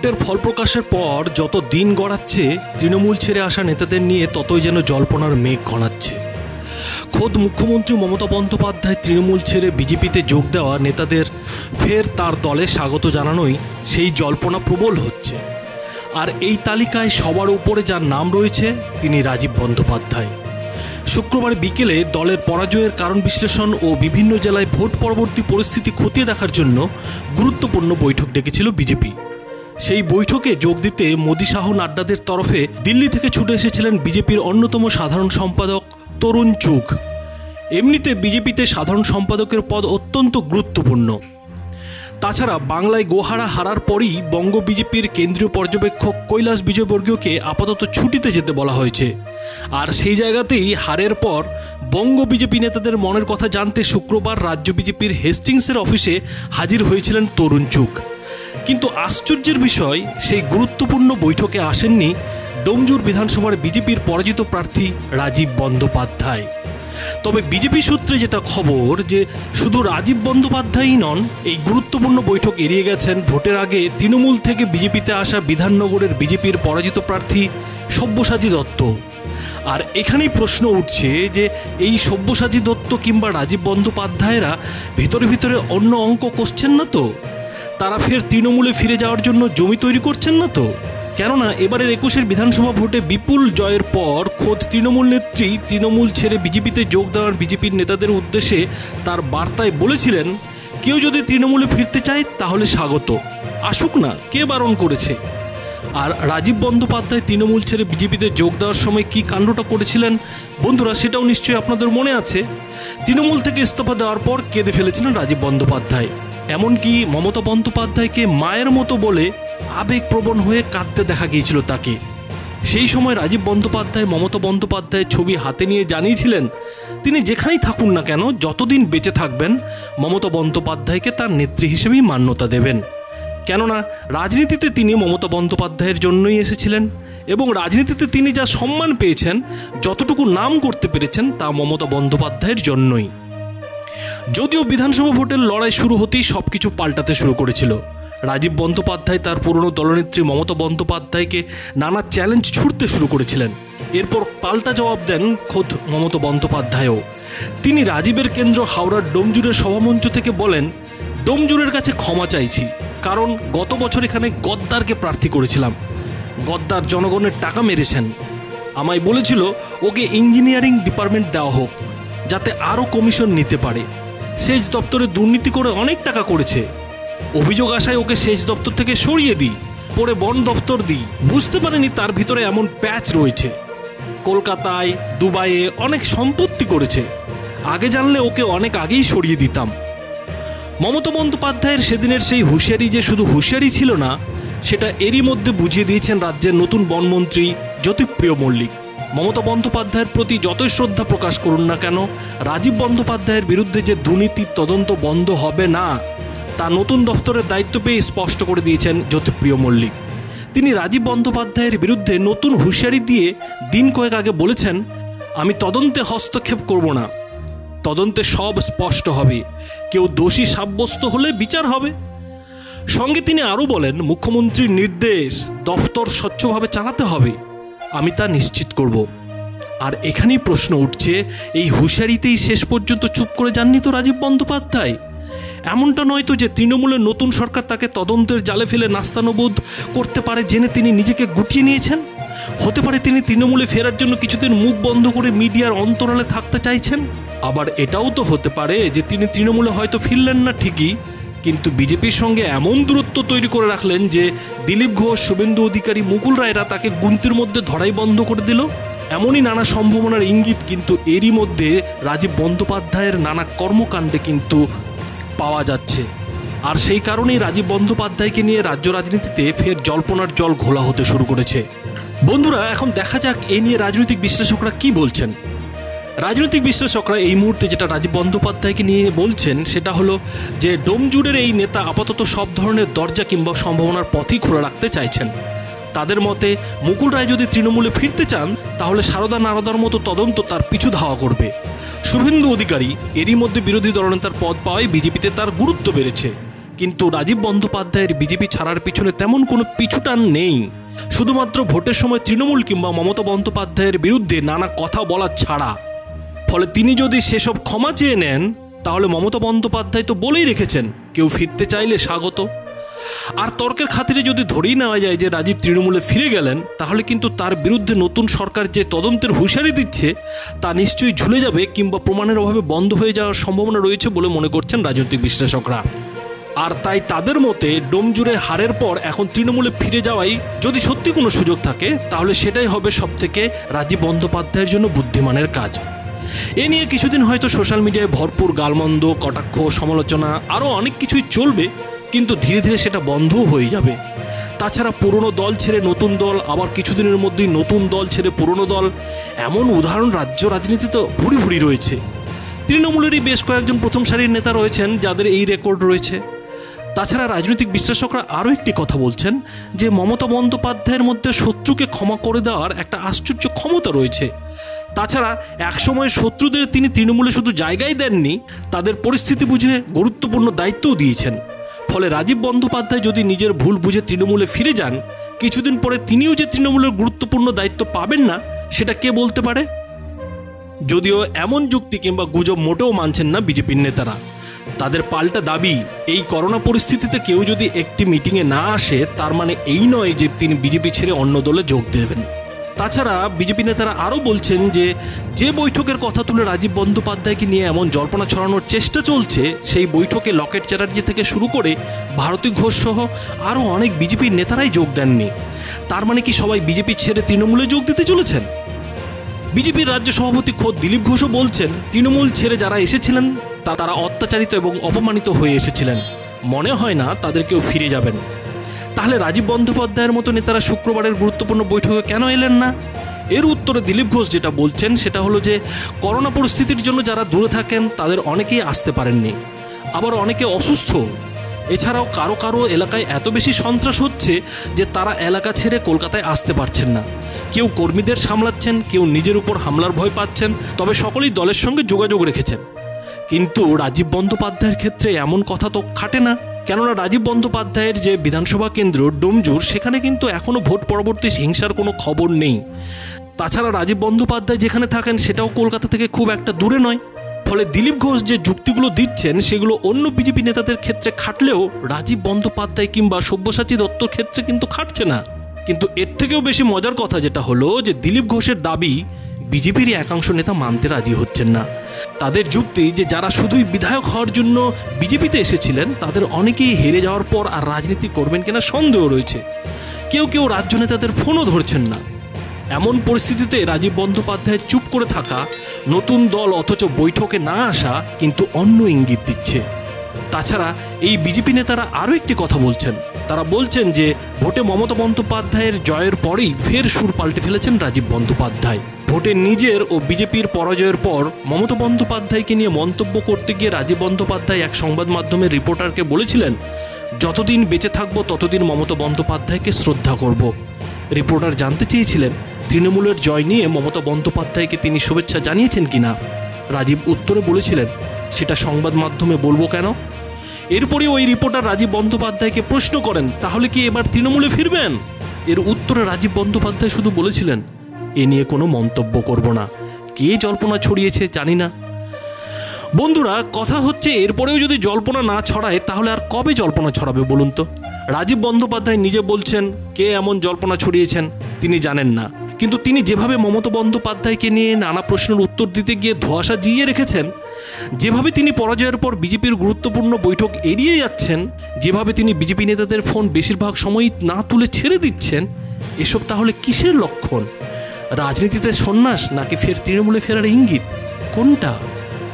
ভোটের ফল প্রকাশের পর যত দিন গড়াচ্ছে, তৃণমূল ছেড়ে আসা নেতাদের নিয়ে ততই যেন জল্পনার মেঘ ঘনাচ্ছে। খোদ মুখ্যমন্ত্রী মমতা বন্দ্যোপাধ্যায় তৃণমূল ছেড়ে বিজেপিতে যোগ দেওয়া নেতাদের ফের তার দলে স্বাগত জানানোই সেই জল্পনা প্রবল হচ্ছে। আর এই তালিকায় সবার উপরে যার নাম রয়েছে তিনি রাজীব বন্দ্যোপাধ্যায়। শুক্রবার বিকেলে দলের পরাজয়ের কারণ বিশ্লেষণ ও বিভিন্ন জেলায় ভোট পরবর্তী পরিস্থিতি খতিয়ে দেখার জন্য গুরুত্বপূর্ণ বৈঠক ডেকেছিল বিজেপি। সেই বৈঠকে যোগ দিতে মোদি শাহ নাড্ডাদের তরফে দিল্লি থেকে ছুটে এসেছিলেন বিজেপির অন্যতম সাধারণ সম্পাদক তরুণ চুগ। এমনিতে বিজেপিতে সাধারণ সম্পাদকের পদ অত্যন্ত গুরুত্বপূর্ণ। তাছাড়া বাংলায় গোহারা হারার পরই বঙ্গ বিজেপির কেন্দ্রীয় পর্যবেক্ষক কৈলাস বিজয়বর্গীয়কে আপাতত ছুটিতে যেতে বলা হয়েছে। আর সেই জায়গাতেই হারের পর বঙ্গ বিজেপি নেতাদের মনের কথা জানতে শুক্রবার রাজ্য বিজেপির হেস্টিংসের অফিসে হাজির হয়েছিলেন তরুণ চুগ। কিন্তু আশ্চর্যের বিষয়, সেই গুরুত্বপূর্ণ বৈঠকে আসেননি ডোমজুর বিধানসভার বিজেপির পরাজিত প্রার্থী রাজীব বন্দ্যোপাধ্যায়। তবে বিজেপি সূত্রে যেটা খবর, যে শুধু রাজীব বন্দ্যোপাধ্যায়ই নন, এই গুরুত্বপূর্ণ বৈঠক এড়িয়ে গেছেন ভোটের আগে তৃণমূল থেকে বিজেপিতে আসা বিধাননগরের বিজেপির পরাজিত প্রার্থী সব্যসাচী দত্ত। আর এখানেই প্রশ্ন উঠছে যে এই সব্যসাচী দত্ত কিংবা রাজীব বন্দ্যোপাধ্যায়রা ভিতরে ভিতরে অন্য অঙ্ক কষছেন না তো? তারা ফের তৃণমূলে ফিরে যাওয়ার জন্য জমি তৈরি করছেন না তো? কেননা এবারের 21 বিধানসভা ভোটে বিপুল জয়ের পর খোদ তৃণমূল নেত্রী তৃণমূল ছেড়ে বিজেপিতে যোগ দেওয়ার বিজেপির নেতাদের উদ্দেশ্যে তার বার্তায় বলেছিলেন, কেউ যদি তৃণমূলে ফিরতে চায় তাহলে স্বাগত, আসুক না, কে বারণ করেছে। আর রাজীব বন্দ্যোপাধ্যায় তৃণমূল ছেড়ে বিজেপিতে যোগ দেওয়ার সময় কী কাণ্ডটা করেছিলেন বন্ধুরা, সেটাও নিশ্চয়ই আপনাদের মনে আছে। তৃণমূল থেকে ইস্তফা দেওয়ার পর কেঁদে ফেলেছিলেন রাজীব বন্দ্যোপাধ্যায়। এমনকি মমতা বন্দ্যোপাধ্যায়কে মায়ের মতো বলে আবেগপ্রবণ হয়ে কাঁদতে দেখা গিয়েছিল তাকে। সেই সময় রাজীব বন্দ্যোপাধ্যায় মমতা বন্দ্যোপাধ্যায়ের ছবি হাতে নিয়ে জানিয়েছিলেন তিনি যেখানেই থাকুন না কেন, যতদিন বেঁচে থাকবেন মমতা বন্দ্যোপাধ্যায়কে তার নেত্রী হিসেবেই মান্যতা দেবেন। কেননা রাজনীতিতে তিনি মমতা বন্দ্যোপাধ্যায়ের জন্যই এসেছিলেন এবং রাজনীতিতে তিনি যা সম্মান পেয়েছেন, যতটুকু নাম করতে পেরেছেন, তা মমতা বন্দ্যোপাধ্যায়ের জন্যই। যদিও বিধানসভা ভোটের লড়াই শুরু হতেই সব কিছু পাল্টাতে শুরু করেছিল। রাজীব বন্দ্যোপাধ্যায় তার পুরনো দলনেত্রী মমতা বন্দ্যোপাধ্যায়কে নানা চ্যালেঞ্জ ছুড়তে শুরু করেছিলেন। এরপর পাল্টা জবাব দেন খোদ মমতা বন্দ্যোপাধ্যায়ও। তিনি রাজীবের কেন্দ্র হাওড়ার ডোমজুরের সভামঞ্চ থেকে বলেন, ডোমজুরের কাছে ক্ষমা চাইছি, কারণ গত বছর এখানে গদ্দারকে প্রার্থী করেছিলাম। গদ্দার জনগণের টাকা মেরেছেন। আমায় বলেছিল ওকে ইঞ্জিনিয়ারিং ডিপার্টমেন্ট দেওয়া হোক, যাতে আরও কমিশন নিতে পারে। সেচ দপ্তরে দুর্নীতি করে অনেক টাকা করেছে। অভিযোগ আসায় ওকে সেচ দপ্তর থেকে সরিয়ে দিই, পরে বন দপ্তর দিই। বুঝতে পারেনি তার ভিতরে এমন প্যাচ রয়েছে। কলকাতায়, দুবাইয়ে অনেক সম্পত্তি করেছে। আগে জানলে ওকে অনেক আগেই সরিয়ে দিতাম। মমতা বন্দ্যোপাধ্যায়ের সেদিনের সেই হুঁশিয়ারি যে শুধু হুঁশিয়ারি ছিল না, সেটা এরই মধ্যে বুঝিয়ে দিয়েছেন রাজ্যের নতুন বনমন্ত্রী জ্যোতিপ্রিয় মল্লিক। মমতা বন্দ্যোপাধ্যায়ের প্রতি যতই শ্রদ্ধা প্রকাশ করুন না কেন, রাজীব বন্দ্যোপাধ্যায়ের বিরুদ্ধে যে দুর্নীতির তদন্ত বন্ধ হবে না, তা নতুন দপ্তরের দায়িত্ব পেয়ে স্পষ্ট করে দিয়েছেন জ্যোতিপ্রিয় মল্লিক। তিনি রাজীব বন্দ্যোপাধ্যায়ের বিরুদ্ধে নতুন হুঁশিয়ারি দিয়ে দিন কয়েক আগে বলেছেন, আমি তদন্তে হস্তক্ষেপ করব না, তদন্তে সব স্পষ্ট হবে, কেউ দোষী সাব্যস্ত হলে বিচার হবে। সঙ্গে তিনি আরও বলেন, মুখ্যমন্ত্রীর নির্দেশ, দফতর স্বচ্ছভাবে চালাতে হবে, আমি তা নিশ্চিত করব। আর এখানেই প্রশ্ন উঠছে, এই হুঁশিয়ারিতেই শেষ পর্যন্ত চুপ করে যাননি তো রাজীব বন্দ্যোপাধ্যায়? এমনটা নয় তো যে তৃণমূলের নতুন সরকার তাকে তদন্তের জালে ফেলে নাস্তানুবোধ করতে পারে জেনে তিনি নিজেকে গুটিয়ে নিয়েছেন? হতে পারে তিনি তৃণমূলে ফেরার জন্য কিছুদিন মুখ বন্ধ করে মিডিয়ার অন্তরালে থাকতে চাইছেন। আবার এটাও তো হতে পারে যে তিনি তৃণমূলে হয়তো ফিরলেন না ঠিকই, কিন্তু বিজেপির সঙ্গে এমন দূরত্ব তৈরি করে রাখলেন যে দিলীপ ঘোষ, শুভেন্দু অধিকারী, মুকুল রায়রা তাকে গুনতির মধ্যে ধরাই বন্ধ করে দিল। এমনই নানা সম্ভাবনার ইঙ্গিত কিন্তু এরই মধ্যে রাজীব বন্দ্যোপাধ্যায়ের নানা কর্মকাণ্ডে কিন্তু পাওয়া যাচ্ছে। আর সেই কারণেই রাজীব বন্দ্যোপাধ্যায়কে নিয়ে রাজ্য রাজনীতিতে ফের জল্পনার জল ঘোলা হতে শুরু করেছে। বন্ধুরা, এখন দেখা যাক এ নিয়ে রাজনৈতিক বিশ্লেষকরা কি বলছেন। রাজনৈতিক বিশ্লেষকরা এই মুহূর্তে যেটা রাজীব বন্দ্যোপাধ্যায়কে নিয়ে বলছেন সেটা হলো যে ডোমজুরের এই নেতা আপাতত সব ধরনের দরজা কিংবা সম্ভাবনার পথই খোলা রাখতে চাইছেন। তাদের মতে মুকুল রায় যদি তৃণমূলে ফিরতে চান তাহলে সারদা নারদার মতো তদন্ত তার পিছু ধাওয়া করবে। শুভেন্দু অধিকারী এরই মধ্যে বিরোধী দলনেতার পদ পাওয়ায় বিজেপিতে তার গুরুত্ব বেড়েছে, কিন্তু রাজীব বন্দ্যোপাধ্যায়ের বিজেপি ছাড়ার পিছনে তেমন কোনো পিছুটান নেই। শুধুমাত্র ভোটের সময় তৃণমূল কিংবা মমতা বন্দ্যোপাধ্যায়ের বিরুদ্ধে নানা কথা বলা ছাড়া। ফলে তিনি যদি সেসব ক্ষমা চেয়ে নেন, তাহলে মমতা বন্দ্যোপাধ্যায় তো বলেই রেখেছেন কেউ ফিরতে চাইলে স্বাগত। আর তর্কের খাতিরে যদি ধরেই নেওয়া যায় যে রাজীব তৃণমূলে ফিরে গেলেন, তাহলে কিন্তু তার বিরুদ্ধে নতুন সরকার যে তদন্তের হুঁশিয়ারি দিচ্ছে তা নিশ্চয়ই ঝুলে যাবে কিংবা প্রমাণের অভাবে বন্ধ হয়ে যাওয়ার সম্ভাবনা রয়েছে বলে মনে করছেন রাজনৈতিক বিশ্লেষকরা। আর তাই তাদের মতে ডোমজুড়ে হারের পর এখন তৃণমূলে ফিরে যাওয়াই যদি সত্যি কোনো সুযোগ থাকে, তাহলে সেটাই হবে সবথেকে রাজীব বন্দ্যোপাধ্যায়ের জন্য বুদ্ধিমানের কাজ। এ নিয়ে কিছুদিন হয়তো সোশ্যাল মিডিয়ায় ভরপুর গালমন্দ, কটাক্ষ, সমালোচনা আরও অনেক কিছুই চলবে, কিন্তু ধীরে ধীরে সেটা বন্ধও হয়ে যাবে। তাছাড়া পুরনো দল ছেড়ে নতুন দল, আবার কিছুদিনের মধ্যেই নতুন দল ছেড়ে পুরনো দল, এমন উদাহরণ রাজ্য রাজনীতিতে ভুরি ভুরি রয়েছে। তৃণমূলেরই বেশ কয়েকজন প্রথম সারির নেতা রয়েছেন যাদের এই রেকর্ড রয়েছে। তাছাড়া রাজনৈতিক বিশ্লেষকরা আরও একটি কথা বলছেন যে মমতা বন্দ্যোপাধ্যায়ের মধ্যে শত্রুকে ক্ষমা করে দেওয়ার একটা আশ্চর্য ক্ষমতা রয়েছে। তাছাড়া একসময় শত্রুদের তিনি তৃণমূলে শুধু জায়গাই দেননি, তাদের পরিস্থিতি বুঝে গুরুত্বপূর্ণ দায়িত্বও দিয়েছেন। ফলে রাজীব বন্দ্যোপাধ্যায় যদি নিজের ভুল বুঝে তৃণমূলে ফিরে যান, কিছুদিন পরে তিনিও যে তৃণমূলের গুরুত্বপূর্ণ দায়িত্ব পাবেন না সেটা কে বলতে পারে। যদিও এমন যুক্তি কিংবা গুজব মোটেও মানছেন না বিজেপির নেতারা। তাদের পাল্টা দাবি, এই করোনা পরিস্থিতিতে কেউ যদি একটি মিটিংয়ে না আসে তার মানে এই নয় যে তিনি বিজেপি ছেড়ে অন্য দলে যোগ দেবেন। তাছাড়া বিজেপি নেতারা আরও বলছেন যে বৈঠকের কথা তুলে রাজীব বন্দ্যোপাধ্যায়কে নিয়ে এমন জল্পনা ছড়ানোর চেষ্টা চলছে, সেই বৈঠকে লকেট চ্যাটার্জি থেকে শুরু করে ভারতী ঘোষ সহ আরও অনেক বিজেপির নেতারাই যোগ দেননি। তার মানে কি সবাই বিজেপি ছেড়ে তৃণমূলে যোগ দিতে চলেছেন? বিজেপির রাজ্য সভাপতি খোদ দিলীপ ঘোষও বলছেন তৃণমূল ছেড়ে যারা এসেছিলেন তারা অত্যাচারিত এবং অপমানিত হয়ে এসেছিলেন, মনে হয় না তাদের কেউ ফিরে যাবেন। তাহলে রাজীব বন্দ্যোপাধ্যায়ের মতো নেতারা শুক্রবারের গুরুত্বপূর্ণ বৈঠকে কেন এলেন না? এর উত্তরে দিলীপ ঘোষ যেটা বলছেন সেটা হলো যে করোনা পরিস্থিতির জন্য যারা দূরে থাকেন তাদের অনেকেই আসতে পারেননি, আবার অনেকে অসুস্থ। এছাড়াও কারো কারো এলাকায় এত বেশি সন্ত্রাস হচ্ছে যে তারা এলাকা ছেড়ে কলকাতায় আসতে পারছেন না। কেউ কর্মীদের সামলাচ্ছেন, কেউ নিজের উপর হামলার ভয় পাচ্ছেন, তবে সকলেই দলের সঙ্গে যোগাযোগ রেখেছেন। কিন্তু রাজীব বন্দ্যোপাধ্যায়ের ক্ষেত্রে এমন কথা তো খাটে না, কেননা রাজীব বন্দ্যোপাধ্যায়ের যে বিধানসভা কেন্দ্র ডোমজুর, সেখানে কিন্তু এখনও ভোট পরবর্তী হিংসার কোনো খবর নেই। তাছাড়া রাজীব বন্দ্যোপাধ্যায় যেখানে থাকেন সেটাও কলকাতা থেকে খুব একটা দূরে নয়। ফলে দিলীপ ঘোষ যে যুক্তিগুলো দিচ্ছেন সেগুলো অন্য বিজেপি নেতাদের ক্ষেত্রে খাটলেও রাজীব বন্দ্যোপাধ্যায় কিংবা সব্যসাচী দত্তর ক্ষেত্রে কিন্তু খাটছে না। কিন্তু এর থেকেও বেশি মজার কথা যেটা হলো যে দিলীপ ঘোষের দাবি বিজেপির একাংশ নেতা মানতে রাজি হচ্ছেন না। তাদের যুক্তি যে যারা শুধুই বিধায়ক হওয়ার জন্য বিজেপিতে এসেছিলেন তাদের অনেকেই হেরে যাওয়ার পর আর রাজনীতি করবেন কিনা সন্দেহ রয়েছে। কেউ কেউ রাজ্য নেতাদের ফোনও ধরছেন না। এমন পরিস্থিতিতে রাজীব বন্দ্যোপাধ্যায়ের চুপ করে থাকা, নতুন দল অথচ বৈঠকে না আসা কিন্তু অন্য ইঙ্গিত দিচ্ছে। তাছাড়া এই বিজেপি নেতারা আরও একটি কথা বলছেন। তারা বলছেন যে ভোটে মমতা বন্দ্যোপাধ্যায়ের জয়ের পরেই ফের সুর পাল্টে ফেলেছেন রাজীব বন্দ্যোপাধ্যায়। ভোটে নিজের ও বিজেপির পরাজয়ের পর মমতা বন্দ্যোপাধ্যায়কে নিয়ে মন্তব্য করতে গিয়ে রাজীব বন্দ্যোপাধ্যায় এক সংবাদ মাধ্যমের রিপোর্টারকে বলেছিলেন, যতদিন বেঁচে থাকবো ততদিন মমতা বন্দ্যোপাধ্যায়কে শ্রদ্ধা করব। রিপোর্টার জানতে চেয়েছিলেন তৃণমূলের জয় নিয়ে মমতা বন্দ্যোপাধ্যায়কে তিনি শুভেচ্ছা জানিয়েছেন কিনা। রাজীব উত্তরে বলেছিলেন, সেটা সংবাদ মাধ্যমে বলবো কেন। এরপরে ওই রিপোর্টার রাজীব বন্দ্যোপাধ্যায়কে প্রশ্ন করেন, তাহলে কি এবার তৃণমূলে ফিরবেন? এর উত্তরে রাজীব বন্দ্যোপাধ্যায় শুধু বলেছিলেন, এ নিয়ে কোনো মন্তব্য করব না। কে জল্পনা ছড়িয়েছে জানি না। বন্ধুরা, কথা হচ্ছে এরপরেও যদি জল্পনা না ছড়ায় তাহলে আর কবে জল্পনা ছড়াবে বলুন তো? রাজীব বন্দ্যোপাধ্যায় নিজে বলছেন কে এমন জল্পনা ছড়িয়েছেন তিনি জানেন না, কিন্তু তিনি যেভাবে মমতা বন্দ্যোপাধ্যায়কে নিয়ে নানা প্রশ্নের উত্তর দিতে গিয়ে ধোঁয়াশা জিইয়ে রেখেছেন, যেভাবে তিনি পরাজয়ের পর বিজেপির গুরুত্বপূর্ণ বৈঠক এড়িয়ে যাচ্ছেন, যেভাবে তিনি বিজেপি নেতাদের ফোন বেশিরভাগ সময়ই না তুলে ছেড়ে দিচ্ছেন, এসব তাহলে কিসের লক্ষণ? রাজনীতিতে সন্ন্যাস নাকি ফের তৃণমূলে ফেরার ইঙ্গিত, কোনটা?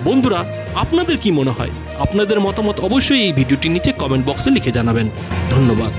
বন্ধুরা, আপনাদের কি মনে হয়? আপনাদের মতামত অবশ্যই এই ভিডিওটির নিচে কমেন্ট বক্সে লিখে জানাবেন। ধন্যবাদ।